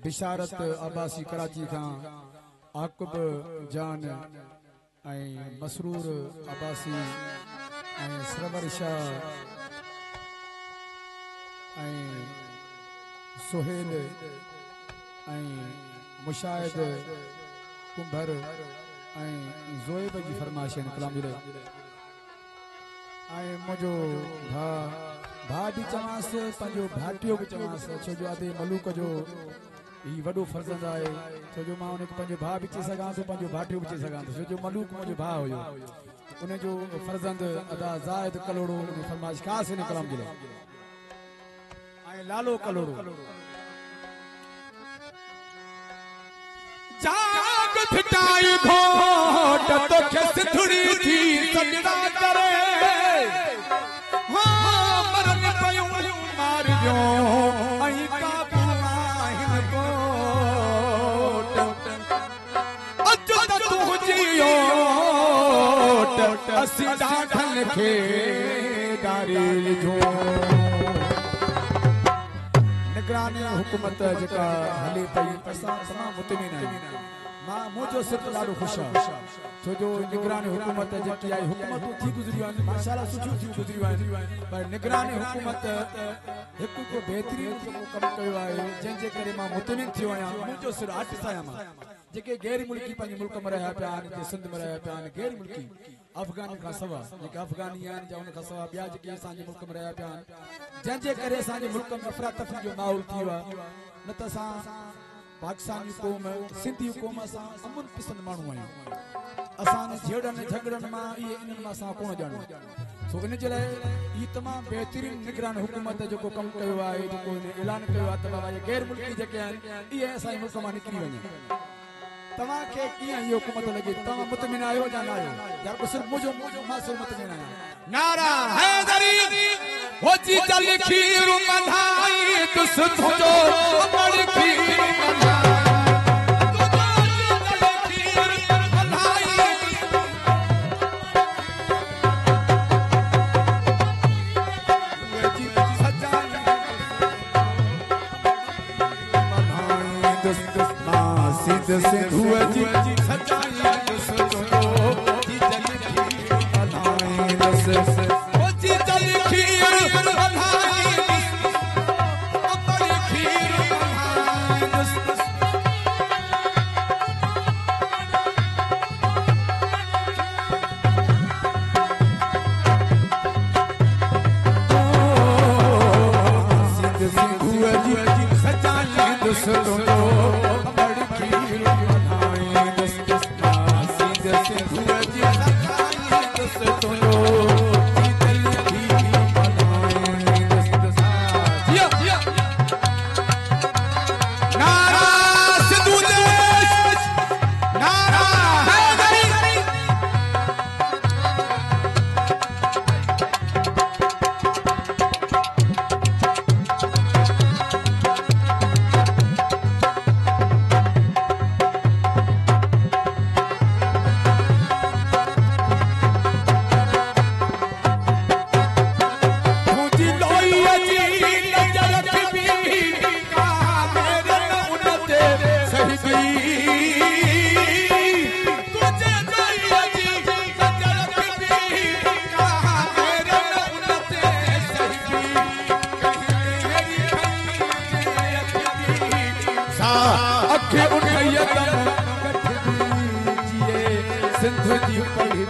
बिशारत अब्बासी कराची खां आकुब जान मसरूर अब्बासी सरवर शाह सुहेल मुशाहिद कुंभर ज़ोएब जी फरमाइश कलाम मुझो भा भी चवांसि पंहिंजो भाटियो भी चवांसि छो जो आदे मलूक जो ही वॾो फर्ज़ंद आहे छो जो मां उनखे पंहिंजो भाउ बि चई सघां थो पंहिंजो भाटियो बि चई सघां थो छो जो मलूक मुंहिंजो भाउ हुयो उनजो फर्ज़ंद अदा ज़ाहिद कलोड़ो उन फरमाइश ख़ासि हिन कलाम जे लाइ लालो कलोड़ो जाग फिटाई घोट तो खस थुड़ी थी सजदा करे हां मरन पयो मार जो आई का बुलाहिन कोट अज तू जियो असी ढाढन खे दारिल जो निगरानी हुकूमत जेका हले पई असां तमामु मुतमिन आहियूं मां मुझो सिर्फ ॾाढो ख़ुशि आहे छो जो निगरानी हुकूमत जेकी आहे हुकूमतूं थी गुज़रियूं आहिनि माशाअल्लाह सुठियूं थी गुज़रियूं आहिनि पर निगरानी हुकूमत हिकु को बहितरीन कमु कयो आहे जंहिंजे करे मां मुतमिन थियो आहियां मुंहिंजो सिर्फ आर्टिस्ट आहियां मां जेके गैर मुल्की पंहिंजे मुल्क में रहिया पिया आहिनि जे सिंध में रहिया पिया आहिनि गैर मुल्की अफ़गानी खां सवा जेके अफ़गानी आहिनि जा उन खां सवा ॿिया जेके असांजे मुल्क में रहिया पिया आहिनि जंहिंजे करे असांजे मुल्क में अफ़रा तफ़री जो माहौल थी वियो आहे न त असां पाकिस्तानी क़ौम सिंधी क़ौम असां अमन पसंद माण्हू आहियूं असां झेड़नि झगड़नि मां इहे इन्हनि मां असां कोन ॼाणूं सो इन जे लाइ ही तमामु बहितरीन निगरान हुकूमत जेको कमु कयो आहे जेको ऐलान कयो आहे त बाबा इहे गैर मुल्की जेके आहिनि इहे असांजे मुल्क मां निकिरी वञनि तव्हांखे कीअं इहो हुकूमत लॻे तव्हां मुतमिन आहियो या न आहियो या सिर्फ़ु मुंहिंजो मां सिर्फ़ु मुतमिन आहियां नारा हैदरी हो जी चल खीर मनाई तुस तुझो अमर खीर मनाई सिंधु जी सजाई सुनो जी चल खीर मनाई हो जी चल खीर मनाई अमर खीर सिंधु जी सजाई सुनो सिंधु जी पढ़ी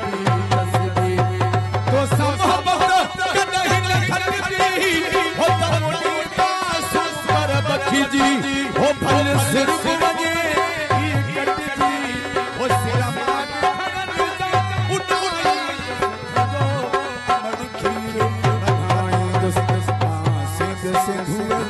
तस्वीर तो मोहब्बत कदई न खटदी हो तमोडी पास पर बखी जी हो भल सिर्फ वगे ई कटदी हो सिरमा उठाई हो अमर खीर बनाई दोस्त सिंधु जी सिंधु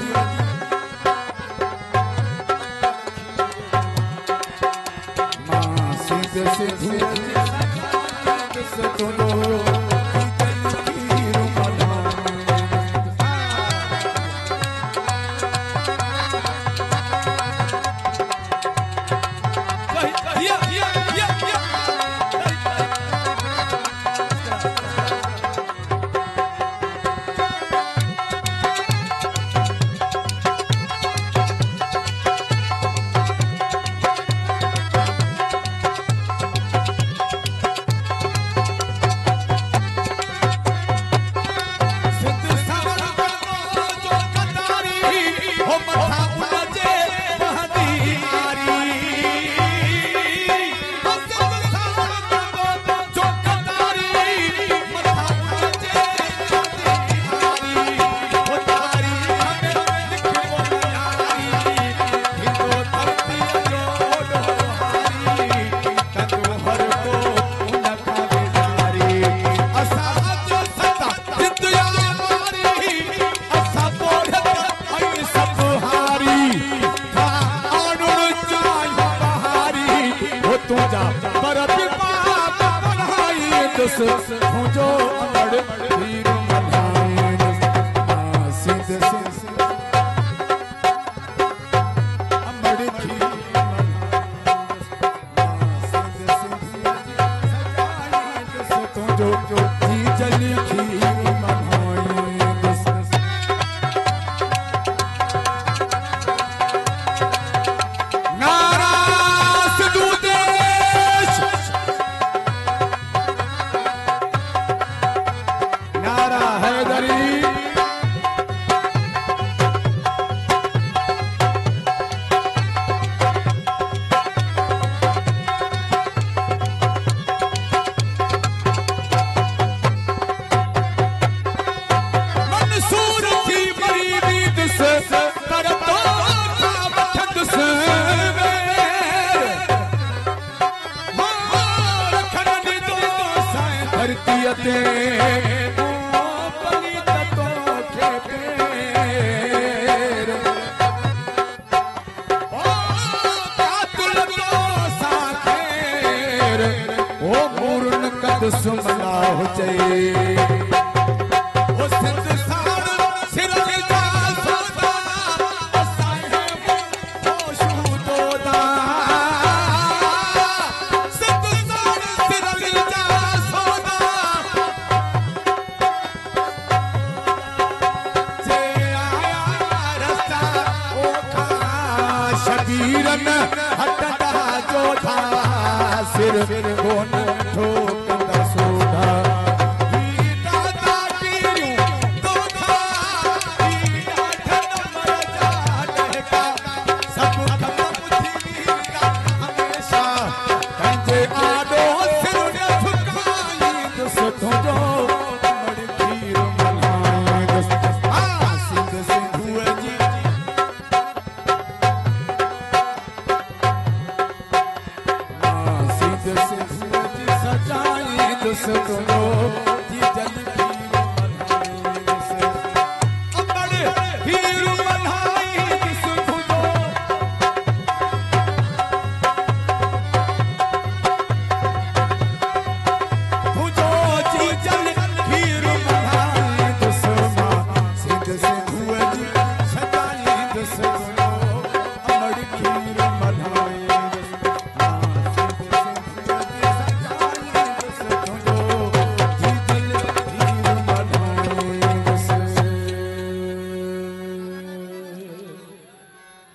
जा पर पाप बढ़ाई दुस मुझो अमड़ पीर मल्हाई दुस सिंध सिंध अमड़ पीर जो जी चली खीर मल्हाई दुस नारा सिद्धू देश नारा हैदरी मंसूर थी बड़ी रीत से पर तो का वठद से रखण ॾिनो साईं धरतीअ ते पलीत तोखे पेर कातुल तो साखेर ओ मूरन कद सुमला हुजे ओ सिंध साण सिरल जा सोदा साईं होशू दोदा सिंध साण सिरल जा सोदा जे आया रस्ता ओखा शबीरन हटदा जोधा सिर कोन ठोकंदा सोदा सजाई दुस तुंहिंजो